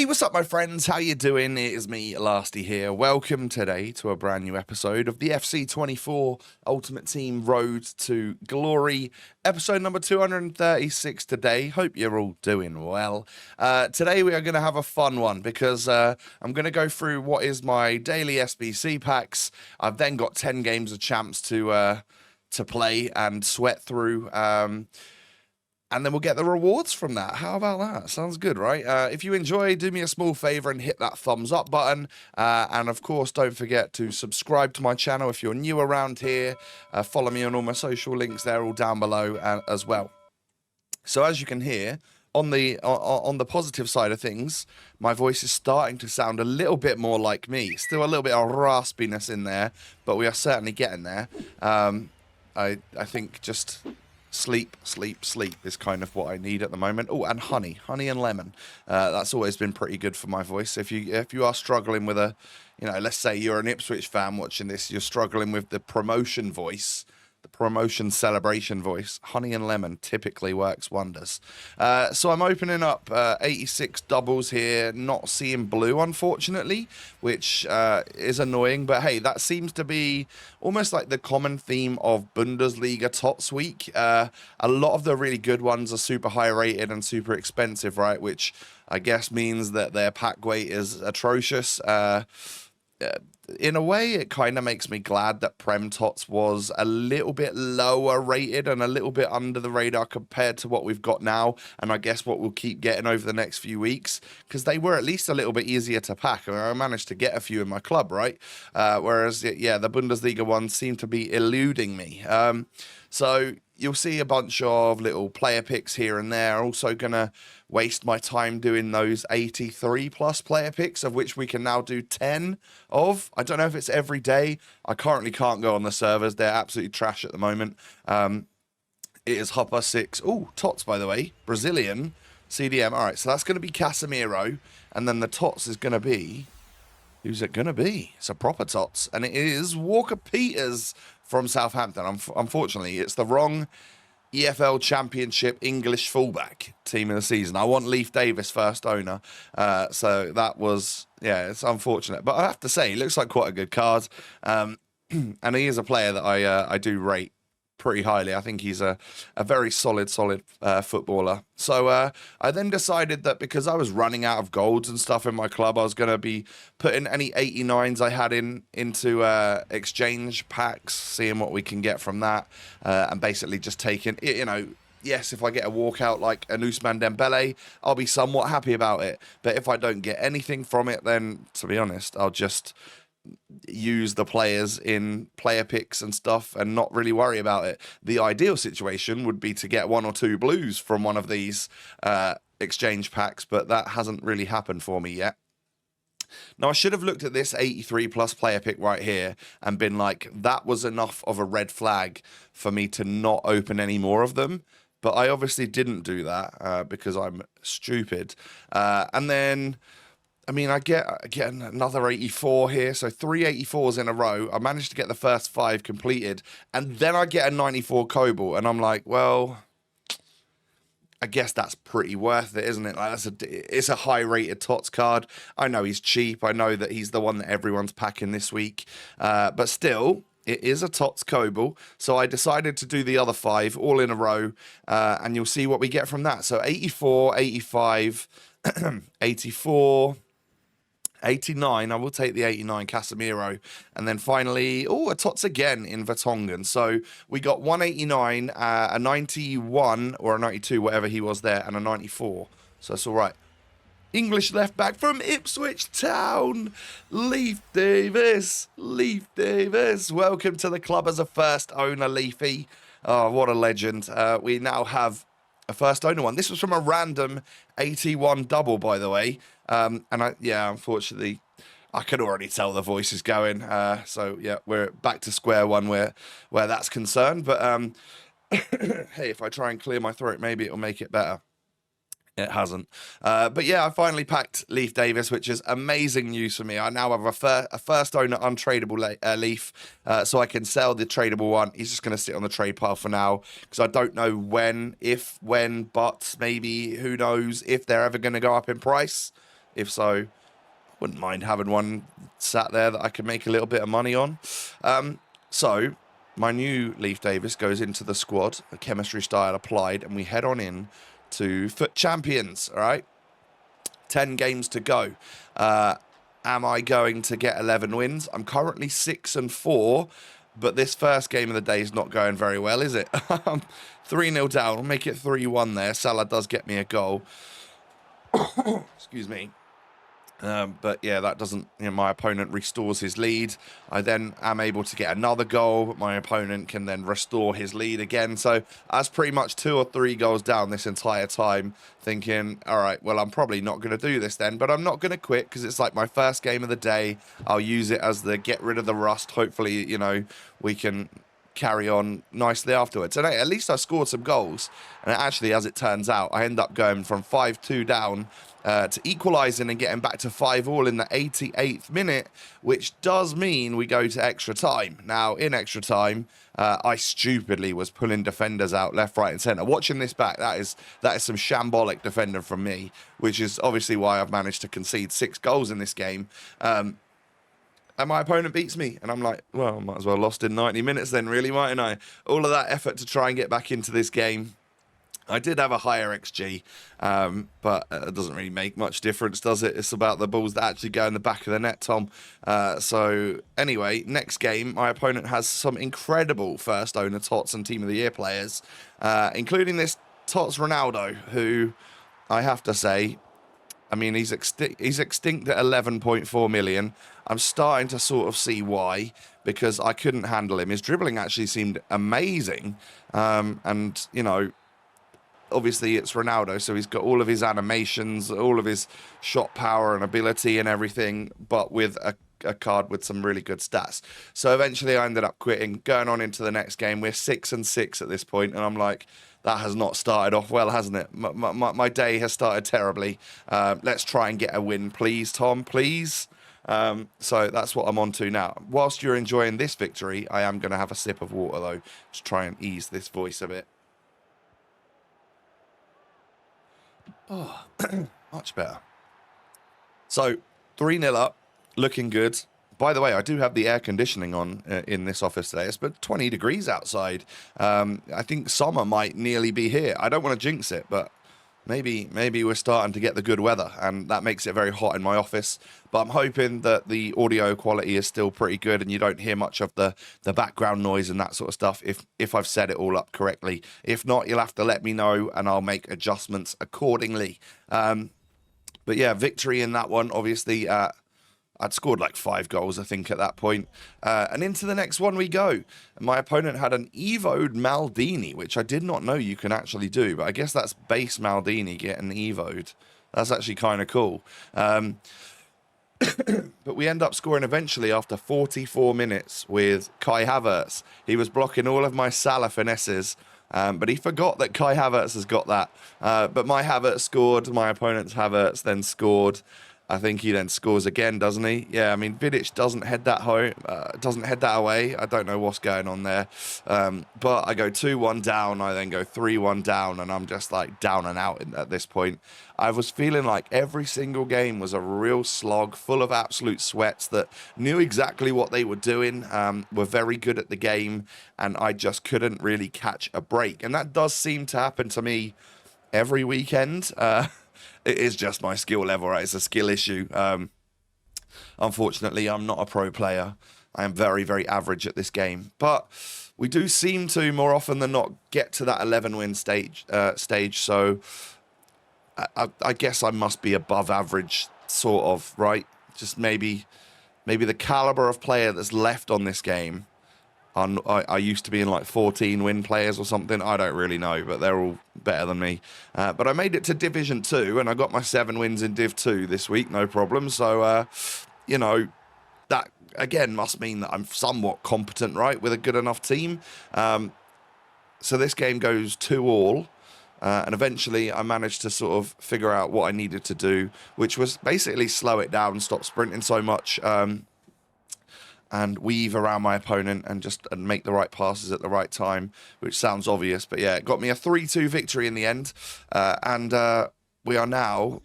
Hey, what's up, my friends? How you doing? It is me, Lasty here. Welcome today to a brand new episode of the FC24 Ultimate Team Road to Glory, episode number 236 today. Hope you're all doing well. Today we are going to have a fun one because I'm going to go through what is my daily SBC packs. I've then got 10 games of champs to play and sweat through. And then we'll get the rewards from that. How about that? Sounds good, right? If you enjoy, do me a small favor and hit that thumbs up button. And of course, don't forget to subscribe to my channel if you're new around here. Follow me on all my social links. They're all down below as well. So as you can hear, on the positive side of things, my voice is starting to sound a little bit more like me. Still a little bit of raspiness in there, but we are certainly getting there. I think just... Sleep is kind of what I need at the moment. Oh, and honey and lemon. That's always been pretty good for my voice. If you are struggling with let's say you're an Ipswich fan watching this, you're struggling with the promotion voice, the promotion celebration voice, honey and lemon typically works wonders. So I'm opening up 86 doubles here, not seeing blue, unfortunately, which is annoying. But hey, that seems to be almost like the common theme of Bundesliga Tots week. A lot of the really good ones are super high rated and super expensive, right? Which I guess means that their pack weight is atrocious. In a way, it kind of makes me glad that Prem Tots was a little bit lower rated and a little bit under the radar compared to what we've got now, and I guess what we'll keep getting over the next few weeks, because they were at least a little bit easier to pack. I mean, I managed to get a few in my club, right? Whereas, yeah, the Bundesliga ones seem to be eluding me. So you'll see a bunch of little player picks here and there. I'm also going to waste my time doing those 83 plus player picks, of which we can now do 10 of. I don't know if it's every day. I currently can't go on the servers. They're absolutely trash at the moment. It is Hopper 6. Oh, Tots, by the way. Brazilian CDM. All right, so that's going to be Casemiro. And then the Tots is going to be... Who's it going to be? It's a proper Tots. And it is Walker Peters from Southampton. Unfortunately, it's the wrong EFL Championship English fullback team of the season. I want Leif Davis first owner. So that was, yeah, it's unfortunate. But I have to say, he looks like quite a good card. And he is a player that I do rate pretty highly. I think he's a very solid footballer. So I then decided that because I was running out of golds and stuff in my club, I was going to be putting any 89s I had into exchange packs, seeing what we can get from that, and basically just taking, yes, if I get a walkout like an Ousmane Dembele, I'll be somewhat happy about it. But if I don't get anything from it, then, to be honest, I'll just use the players in player picks and stuff and not really worry about it. The ideal situation would be to get 1 or 2 blues from one of these exchange packs, but that hasn't really happened for me yet. Now, I should have looked at this 83 plus player pick right here and been like, that was enough of a red flag for me to not open any more of them. But I obviously didn't do that because I'm stupid. And then... I mean, I get another 84 here, so 3 84s in a row. I managed to get the first 5 completed, and then I get a 94 Cobalt, and I'm like, well, I guess that's pretty worth it, isn't it? Like, it's a high-rated Tots card. I know he's cheap. I know that he's the one that everyone's packing this week, but still... It is a Tots Cobalt, so I decided to do the other 5 all in a row, and you'll see what we get from that. So 84, 85, 84... 89, I will take the 89 Casemiro. And then finally, a Tots again in Vertonghen. So we got 189, a 91 or a 92, whatever he was there, and a 94. So that's all right. English left back from Ipswich Town, Leif Davis. Welcome to the club as a first owner, Leafy. Oh, what a legend. We now have a first owner one. This was from a random 81 double, by the way. Unfortunately, I could already tell the voice is going. So yeah, we're back to square one where that's concerned. But hey, if I try and clear my throat, maybe it'll make it better. It hasn't. But yeah, I finally packed Leif Davis, which is amazing news for me. I now have a first owner untradeable Leaf, so I can sell the tradable one. He's just going to sit on the trade pile for now, because I don't know when, but maybe, who knows, if they're ever going to go up in price. If so, wouldn't mind having one sat there that I could make a little bit of money on. So my new Leif Davis goes into the squad, a chemistry style applied, and we head on in to Foot Champions, all right? 10 games to go. Am I going to get 11 wins? I'm currently 6-4, but this first game of the day is not going very well, is it? 3-0 down. I'll make it 3-1 there. Salah does get me a goal. Excuse me. But yeah, that doesn't, my opponent restores his lead. I then am able to get another goal, but my opponent can then restore his lead again. So that's pretty much 2 or 3 goals down this entire time, thinking, all right, well, I'm probably not going to do this then, but I'm not going to quit because it's like my first game of the day. I'll use it as the get rid of the rust. Hopefully, we can carry on nicely afterwards. And at least I scored some goals. And actually, as it turns out, I end up going from 5-2 down to equalising and getting back to 5-all in the 88th minute, which does mean we go to extra time. Now, in extra time, I stupidly was pulling defenders out left, right and centre. Watching this back, that is some shambolic defending from me, which is obviously why I've managed to concede 6 goals in this game. And my opponent beats me. And I'm like, well, I might as well have lost in 90 minutes then, really, mightn't I? All of that effort to try and get back into this game. I did have a higher XG, but it doesn't really make much difference, does it? It's about the balls that actually go in the back of the net, Tom. So anyway, next game, my opponent has some incredible first owner Tots and Team of the Year players, including this Tots Ronaldo, who I have to say, I mean, he's extinct at 11.4 million. I'm starting to sort of see why, because I couldn't handle him. His dribbling actually seemed amazing. And, obviously it's Ronaldo, so he's got all of his animations, all of his shot power and ability and everything, but with a card with some really good stats. So eventually I ended up quitting, going on into the next game. We're 6-6 at this point, and I'm like, that has not started off well, hasn't it? My day has started terribly. Let's try and get a win, please, Tom, please. So that's what I'm on to now. Whilst you're enjoying this victory, I am going to have a sip of water, though, to try and ease this voice a bit. Oh, much better. So, 3-0 up, looking good. By the way, I do have the air conditioning on in this office today. It's been 20 degrees outside. I think summer might nearly be here. I don't want to jinx it, but maybe we're starting to get the good weather, and that makes it very hot in my office. But I'm hoping that the audio quality is still pretty good and you don't hear much of the background noise and that sort of stuff if I've set it all up correctly. If not, you'll have to let me know and I'll make adjustments accordingly. But yeah, victory in that one, obviously. I'd scored like 5 goals, I think, at that point. And into the next one we go. My opponent had an Evo'd Maldini, which I did not know you can actually do. But I guess that's base Maldini getting Evo'd. That's actually kind of cool. But we end up scoring eventually after 44 minutes with Kai Havertz. He was blocking all of my Salah finesses. But he forgot that Kai Havertz has got that. But my Havertz scored. My opponent's Havertz then scored. I think he then scores again, doesn't he? Yeah, I mean, Vidic doesn't head that away. I don't know what's going on there. But I go 2-1 down. I then go 3-1 down, and I'm just like down and out at this point. I was feeling like every single game was a real slog, full of absolute sweats that knew exactly what they were doing, were very good at the game, and I just couldn't really catch a break. And that does seem to happen to me every weekend. It is just my skill level, right? It's a skill issue. Unfortunately, I'm not a pro player. I am very, very average at this game. But we do seem to, more often than not, get to that 11-win stage. So I guess I must be above average, sort of, right? Just maybe the caliber of player that's left on this game. I used to be in like 14 win players or something. I don't really know, but they're all better than me. But I made it to Division 2, and I got my 7 wins in Div 2 this week, no problem. So, that, again, must mean that I'm somewhat competent, right, with a good enough team. So this game goes 2-all, and eventually I managed to sort of figure out what I needed to do, which was basically slow it down, stop sprinting so much, and weave around my opponent and make the right passes at the right time, which sounds obvious. But yeah, it got me a 3-2 victory in the end. And we are now,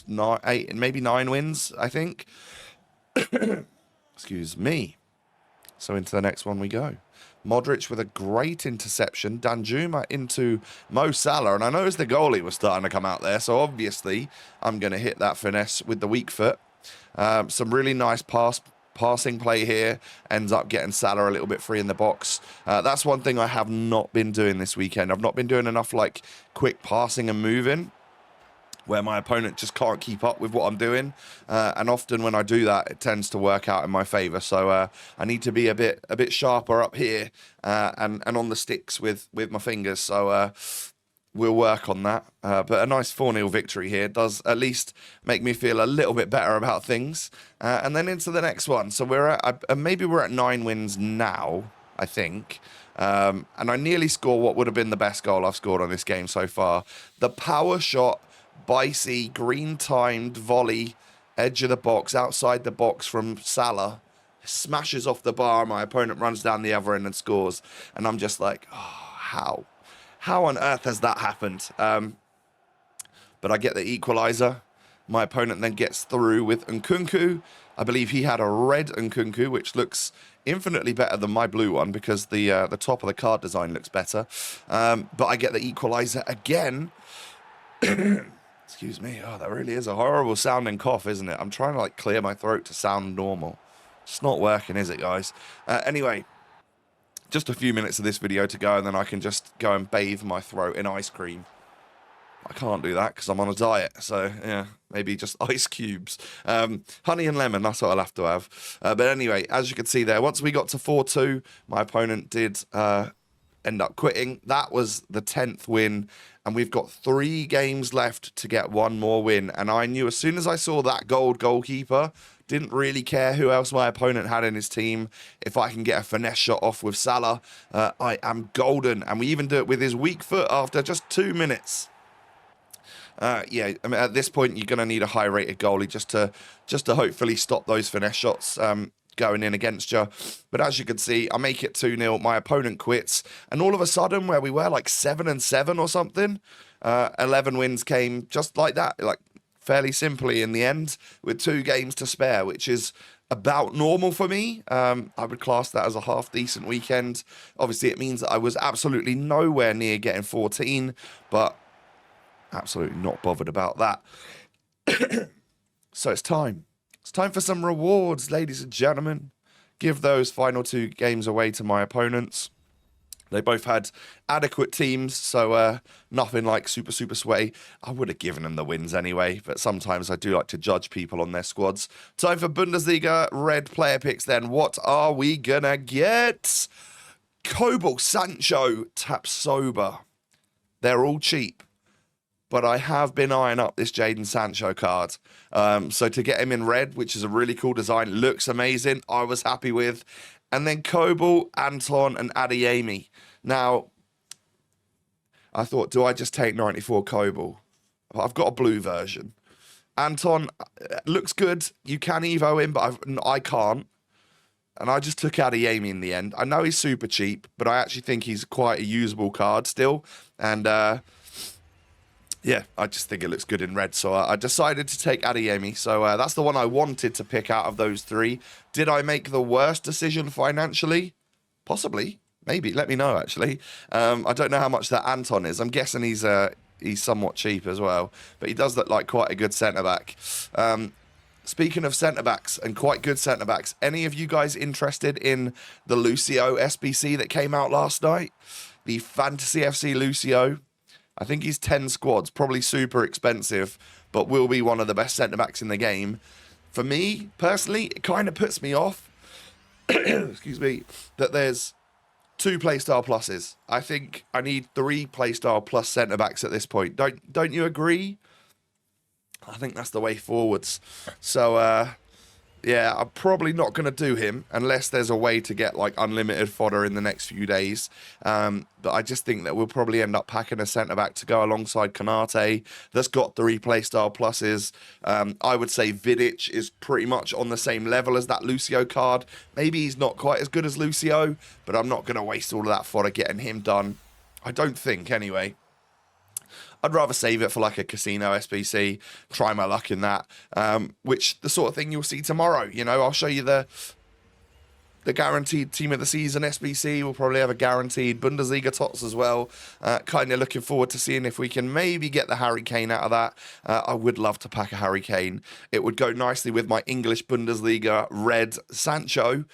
8, maybe 9 wins, I think. Excuse me. So into the next one we go. Modric with a great interception. Danjuma into Mo Salah. And I noticed the goalie was starting to come out there. So obviously, I'm going to hit that finesse with the weak foot. Some really nice passing play here. Ends up getting Salah a little bit free in the box. That's one thing I have not been doing this weekend. I've not been doing enough like quick passing and moving, where my opponent just can't keep up with what I'm doing. And often when I do that, it tends to work out in my favour. So I need to be a bit sharper up here and on the sticks with my fingers. So we'll work on that. But a nice 4-0 victory here does at least make me feel a little bit better about things. And then into the next one. So maybe we're at 9 wins now, I think. And I nearly score what would have been the best goal I've scored on this game so far. The power shot, Bicey, green-timed volley, edge of the box, outside the box from Salah, smashes off the bar, my opponent runs down the other end and scores. And I'm just like, oh, how? How on earth has that happened? But I get the equaliser. My opponent then gets through with Nkunku. I believe he had a red Nkunku, which looks infinitely better than my blue one because the top of the card design looks better. But I get the equaliser again. Excuse me. Oh, that really is a horrible sounding cough, isn't it? I'm trying to like clear my throat to sound normal. It's not working, is it, guys? Anyway, just a few minutes of this video to go, and then I can just go and bathe my throat in ice cream. I can't do that because I'm on a diet. So, yeah, maybe just ice cubes. Honey and lemon, that's what I'll have to have. But anyway, as you can see there, once we got to 4-2, my opponent did end up quitting. That was the 10th win, and we've got 3 games left to get 1 more win. And I knew as soon as I saw that goalkeeper, didn't really care who else my opponent had in his team. If I can get a finesse shot off with Salah, I am golden. And we even do it with his weak foot after just 2 minutes. Yeah, I mean, at this point, you're going to need a high-rated goalie just to hopefully stop those finesse shots going in against you. But as you can see, I make it 2-0. My opponent quits. And all of a sudden, where we were like 7-7 or something, 11 wins came just like that, like fairly simply in the end, with 2 games to spare, which is about normal for me. I would class that as a half-decent weekend. Obviously, it means that I was absolutely nowhere near getting 14, but absolutely not bothered about that. So it's time. It's time for some rewards, ladies and gentlemen. Give those final 2 games away to my opponents. They both had adequate teams, so nothing like super sweaty. I would have given them the wins anyway, but sometimes I do like to judge people on their squads. Time for Bundesliga red player picks then. What are we gonna get? Kobel, Sancho, Tapsoba. They're all cheap. But I have been eyeing up this Jadon Sancho card. So to get him in red, which is a really cool design, looks amazing, I was happy with. And then Kobel, Anton, and Adeyemi. Now, I thought, do I just take 94 Kobel? I've got a blue version. Anton looks good. You can Evo him, but I can't. And I just took Adeyemi in the end. I know he's super cheap, but I actually think he's quite a usable card still. And yeah, I just think it looks good in red, so I decided to take Adeyemi. So that's the one I wanted to pick out of those 3. Did I make the worst decision financially? Possibly. Maybe. Let me know, actually. I don't know how much that Anton is. I'm guessing he's somewhat cheap as well, but he does look like quite a good centre-back. Speaking of centre-backs and quite good centre-backs, any of you guys interested in the Lucio SBC that came out last night? The Fantasy FC Lucio. I think he's 10 squads, probably super expensive, but will be one of the best centre-backs in the game. For me, personally, it kind of puts me off, excuse me, that there's 2 playstyle pluses. I think I need 3 playstyle plus centre-backs at this point. Don't you agree? I think that's the way forwards. So, yeah, I'm probably not going to do him unless there's a way to get like unlimited fodder in the next few days. But I just think that we'll probably end up packing a centre-back to go alongside Konate that's got 3 playstyle pluses. I would say Vidic is pretty much on the same level as that Lucio card. Maybe he's not quite as good as Lucio, but I'm not going to waste all of that fodder getting him done. I don't think, anyway. I'd rather save it for like a casino SBC, try my luck in that, which the sort of thing you'll see tomorrow. You know, I'll show you the guaranteed team of the season SBC. We'll probably have a guaranteed Bundesliga Tots as well. Kind of looking forward to seeing if we can maybe get the Harry Kane out of that. I would love to pack a Harry Kane. It would go nicely with my English Bundesliga red Sancho,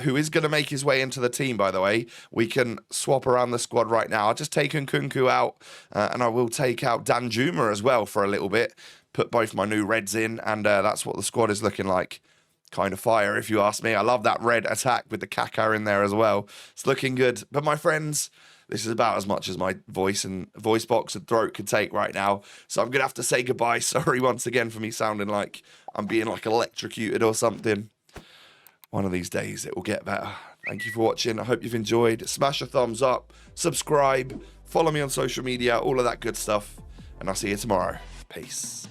who is going to make his way into the team, by the way. We can swap around the squad right now. I've just taken Kunku out, and I will take out Danjuma as well for a little bit. Put both my new reds in, and that's what the squad is looking like. Kind of fire, if you ask me. I love that red attack with the Kaká in there as well. It's looking good. But my friends, this is about as much as my voice box and throat could take right now. So I'm going to have to say goodbye. Sorry once again for me sounding like I'm being like electrocuted or something. One of these days it will get better. Thank you for watching. I hope you've enjoyed. Smash a thumbs up, subscribe, follow me on social media, all of that good stuff. And I'll see you tomorrow. Peace.